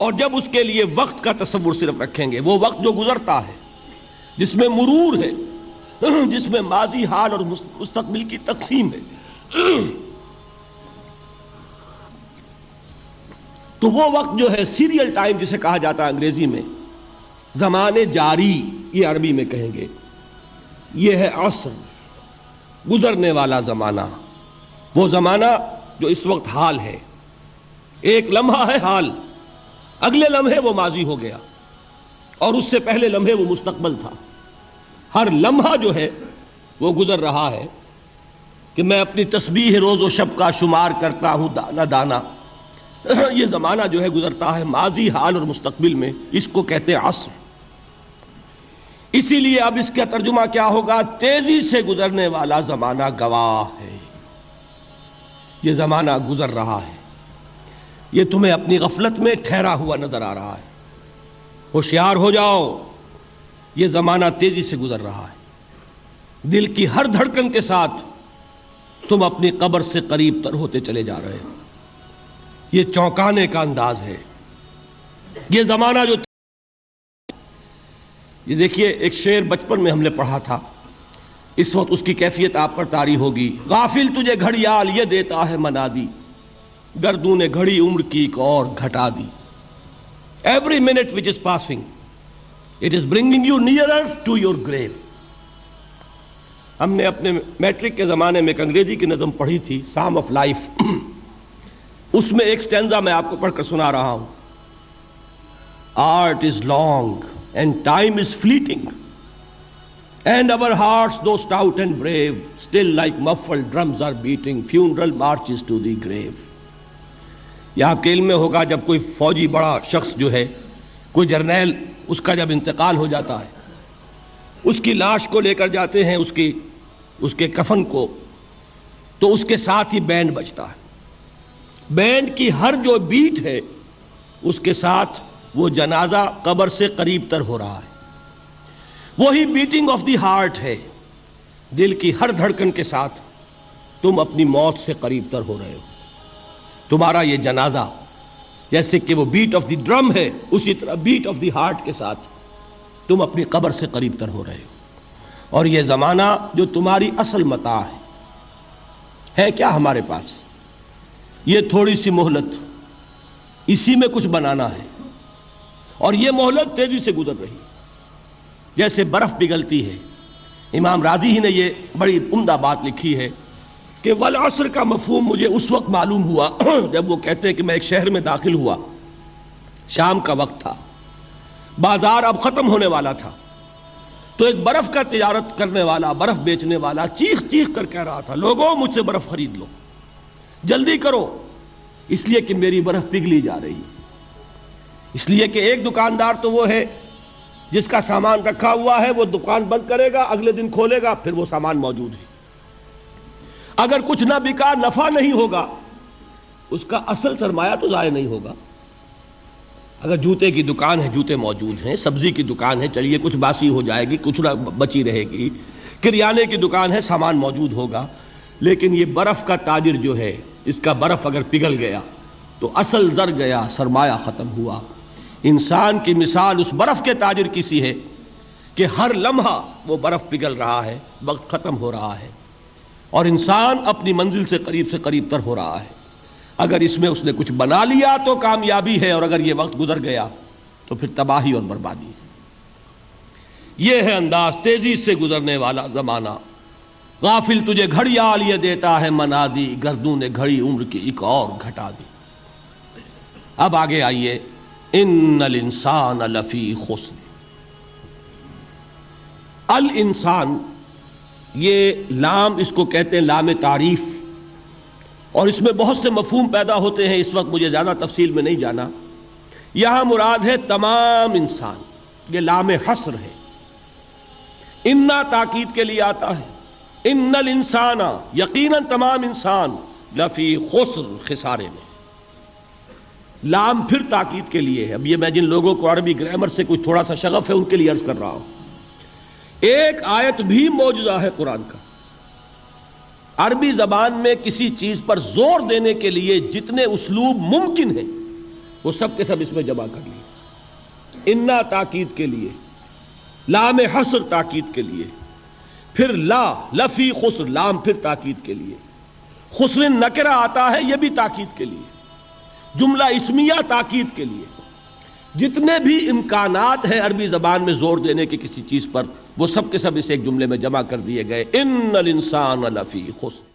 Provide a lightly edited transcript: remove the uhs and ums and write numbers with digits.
اور جب اس کے لیے وقت کا تصور صرف رکھیں گے، وہ وقت جو گزرتا ہے، جس میں مرور ہے، جس میں ماضی، حال اور مستقبل کی تقسیم ہے، تو وہ وقت جو ہے سیریل ٹائم جسے کہا جاتا ہے انگریزی میں، زمانے جاری یہ عربی میں کہیں گے، یہ ہے عصر، گزرنے والا زمانہ، وہ زمانہ جو اس وقت حال ہے۔ ایک لمحہ ہے حال، اگلے لمحے وہ ماضی ہو گیا، اور اس سے پہلے لمحے وہ مستقبل تھا۔ ہر لمحہ جو ہے وہ گزر رہا ہے کہ میں اپنی تسبیح روز و شب کا شمار کرتا ہوں دانا دانا۔ یہ زمانہ جو ہے گزرتا ہے ماضی، حال اور مستقبل میں، اس کو کہتے ہیں عصر۔ اسی لیے اب اس کا ترجمہ کیا ہوگا؟ تیزی سے گزرنے والا زمانہ گواہ ہے۔ یہ زمانہ گزر رہا ہے، یہ تمہیں اپنی غفلت میں ٹھہرا ہوا نظر آ رہا ہے۔ ہوشیار ہو جاؤ، یہ زمانہ تیزی سے گزر رہا ہے۔ دل کی ہر دھڑکن کے ساتھ تم اپنی قبر سے قریب تر ہوتے چلے جا رہے ہو۔ یہ چونکانے کا انداز ہے۔ یہ زمانہ جو، یہ دیکھیے ایک شعر بچپن میں ہم نے پڑھا تھا، اس وقت اس کی کیفیت آپ پر طاری ہوگی۔ غافل تجھے گھڑیال یہ دیتا ہے منادی، گردوں نے گھڑی عمر کی ایک اور گھٹا دی۔ Every minute which is passing, it is bringing you nearer to your grave۔ ہم نے اپنے میٹرک کے زمانے میں ایک انگریزی کی نظم پڑھی تھی، سام آف لائف۔ اس میں ایک سٹینزا میں آپ کو پڑھ کر سنا رہا ہوں۔ Art is long and time is fleeting, and our hearts though stout and brave, still like muffled drums are beating funeral marches to the grave۔ یہ آپ کے علم میں ہوگا، جب کوئی فوجی بڑا شخص جو ہے، کوئی جرنیل، اس کا جب انتقال ہو جاتا ہے، اس کی لاش کو لے کر جاتے ہیں اس کے کفن کو، تو اس کے ساتھ ہی بینڈ بجتا ہے۔ بینڈ کی ہر جو بیٹ ہے اس کے ساتھ وہ جنازہ قبر سے قریب تر ہو رہا ہے۔ وہی بیٹنگ آف دی ہارٹ ہے، دل کی ہر دھڑکن کے ساتھ تم اپنی موت سے قریب تر ہو رہے ہو۔ تمہارا یہ جنازہ جیسے کہ وہ بیٹ آف دی ڈرم ہے، اسی طرح بیٹ آف دی ہارٹ کے ساتھ تم اپنی قبر سے قریب تر ہو رہے ہو۔ اور یہ زمانہ جو تمہاری اصل متاع ہے کیا ہمارے پاس؟ یہ تھوڑی سی مہلت، اسی میں کچھ بنانا ہے، اور یہ مہلت تیزی سے گزر رہی ہے، جیسے برف پگھلتی ہے۔ امام راضی ہی نے یہ بڑی عمدہ بات لکھی ہے کہ والعصر کا مفہوم مجھے اس وقت معلوم ہوا جب وہ کہتے ہیں کہ میں ایک شہر میں داخل ہوا، شام کا وقت تھا، بازار اب ختم ہونے والا تھا، تو ایک برف کا تجارت کرنے والا، برف بیچنے والا چیخ چیخ کر کہہ رہا تھا، لوگوں مجھ سے برف خرید لو، جلدی کرو، اس لیے کہ میری برف پگھلی جا رہی ہے۔ اس لیے کہ ایک دکاندار تو وہ ہے جس کا سامان رکھا ہوا ہے، وہ دکان بند کرے گا، اگلے دن کھولے گا، پھر وہ سامان موجود ہے۔ اگر کچھ نہ بکا، نفع نہیں ہوگا، اس کا اصل سرمایہ تو ضائع نہیں ہوگا۔ اگر جوتے کی دکان ہے، جوتے موجود ہیں، سبزی کی دکان ہے، چلیے کچھ باسی ہو جائے گی، کچھ نہ بچی رہے گی، کریانے کی دکان ہے، سامان موجود ہوگا، لیکن یہ برف کا تاجر جو ہے، اس کا برف اگر پگھل گیا تو اصل زر گیا، سرمایہ ختم ہوا۔ انسان کی مثال اس برف کے تاجر کی سی ہے کہ ہر لمحہ وہ برف پگھل رہا ہے، وقت ختم ہو رہا ہے، اور انسان اپنی منزل سے قریب تر ہو رہا ہے۔ اگر اس میں اس نے کچھ بنا لیا تو کامیابی ہے، اور اگر یہ وقت گزر گیا تو پھر تباہی اور بربادی ہے۔ یہ ہے انداز تیزی سے گزرنے والا زمانہ۔ غافل تجھے گھڑیال یہ دیتا ہے منادی، گردوں نے گھڑی عمر کی ایک اور گھٹا دی۔ اب آگے آئیے، ان الانسان لفی خسر۔ الانسان، یہ لام اس کو کہتے ہیں لام تعریف، اور اس میں بہت سے مفہوم پیدا ہوتے ہیں، اس وقت مجھے زیادہ تفصیل میں نہیں جانا۔ یہاں مراد ہے تمام انسان، یہ لام حصر ہے۔ انا تاکید کے لیے آتا ہے، ان الانسان، یقیناً تمام انسان، لفی خسر، خسارے میں۔ لام پھر تاکید کے لیے ہے۔ اب یہ میں جن لوگوں کو عربی گرامر سے کوئی تھوڑا سا شغف ہے ان کے لیے عرض کر رہا ہوں، ایک آیت بھی معجزہ ہے قرآن کا۔ عربی زبان میں کسی چیز پر زور دینے کے لیے جتنے اسلوب ممکن ہیں وہ سب کے سب اس میں جمع کر لیے. انا تاکید کے لیے، لام حصر تاکید کے لیے، پھر لا لفی خسر، لام پھر تاکید کے لیے، خسر نکرہ آتا ہے یہ بھی تاکید کے لیے، جملہ اسمیہ تاکید کے لیے. جتنے بھی امکانات ہیں عربی زبان میں زور دینے کی کسی چیز پر، وہ سب کے سب اس ایک جملے میں جمع کر دیے گئے. ان الانسان لفی خسر.